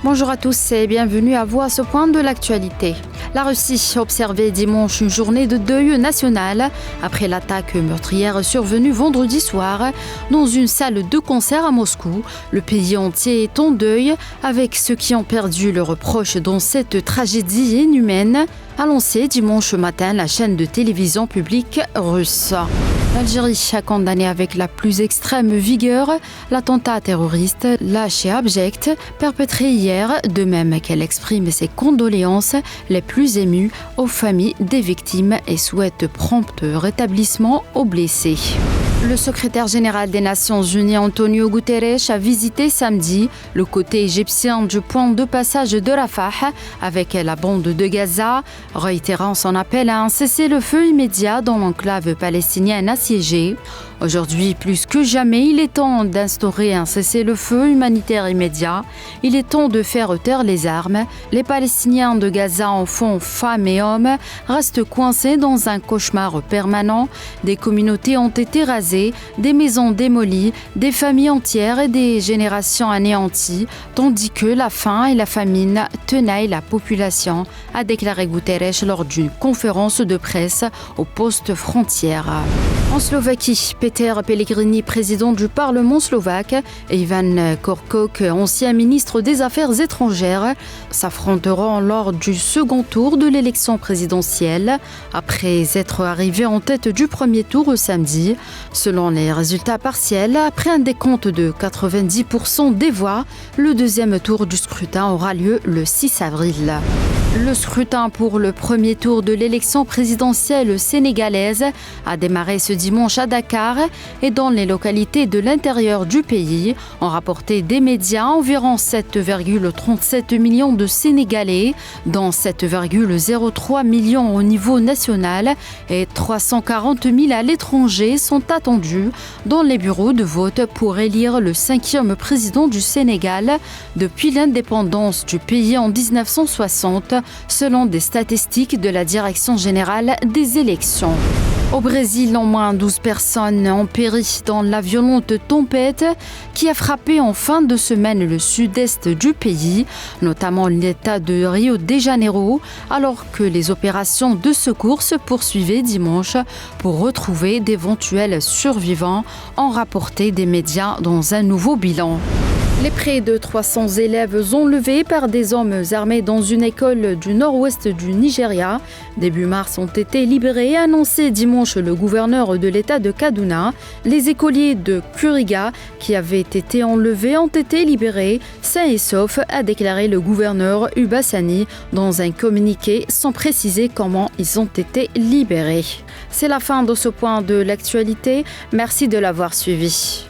Bonjour à tous et bienvenue à vous à ce point de l'actualité. La Russie observait dimanche une journée de deuil national après l'attaque meurtrière survenue vendredi soir dans une salle de concert à Moscou. Le pays entier est en deuil avec ceux qui ont perdu leurs proches dans cette tragédie inhumaine, a lancé dimanche matin la chaîne de télévision publique russe. L'Algérie a condamné avec la plus extrême vigueur l'attentat terroriste lâche et abject perpétré hier, de même qu'elle exprime ses condoléances les plus émues aux familles des victimes et souhaite prompt rétablissement aux blessés. Le secrétaire général des Nations Unies, Antonio Guterres, a visité samedi le côté égyptien du point de passage de Rafah avec la bande de Gaza, réitérant son appel à un cessez-le-feu immédiat dans l'enclave palestinienne assiégée. Aujourd'hui, plus que jamais, il est temps d'instaurer un cessez-le-feu humanitaire immédiat. Il est temps de faire taire les armes. Les Palestiniens de Gaza, enfants, femmes et hommes, restent coincés dans un cauchemar permanent. Des communautés ont été rasées, des maisons démolies, des familles entières et des générations anéanties, tandis que la faim et la famine tenaillent la population, a déclaré Guterres lors d'une conférence de presse au poste frontière. En Slovaquie, Peter Pellegrini, président du Parlement slovaque, et Ivan Korčok, ancien ministre des Affaires étrangères, s'affronteront lors du second tour de l'élection présidentielle, après être arrivés en tête du premier tour samedi. Selon les résultats partiels, après un décompte de 90% des voix, le deuxième tour du scrutin aura lieu le 6 avril. Le scrutin pour le premier tour de l'élection présidentielle sénégalaise a démarré ce dimanche à Dakar et dans les localités de l'intérieur du pays. Ont rapporté des médias environ 7,37 millions de Sénégalais, dont 7,03 millions au niveau national et 340 000 à l'étranger sont attendus dans les bureaux de vote pour élire le 5e président du Sénégal depuis l'indépendance du pays en 1960. Selon des statistiques de la Direction générale des élections. Au Brésil, au moins 12 personnes ont péri dans la violente tempête qui a frappé en fin de semaine le sud-est du pays, notamment l'État de Rio de Janeiro, alors que les opérations de secours se poursuivaient dimanche pour retrouver d'éventuels survivants, ont rapporté des médias dans un nouveau bilan. Les près de 300 élèves enlevés par des hommes armés dans une école du nord-ouest du Nigeria début mars ont été libérés, a annoncé dimanche le gouverneur de l'État de Kaduna. Les écoliers de Kuriga qui avaient été enlevés ont été libérés sains et saufs, a déclaré le gouverneur Uba Sani dans un communiqué sans préciser comment ils ont été libérés. C'est la fin de ce point de l'actualité. Merci de l'avoir suivi.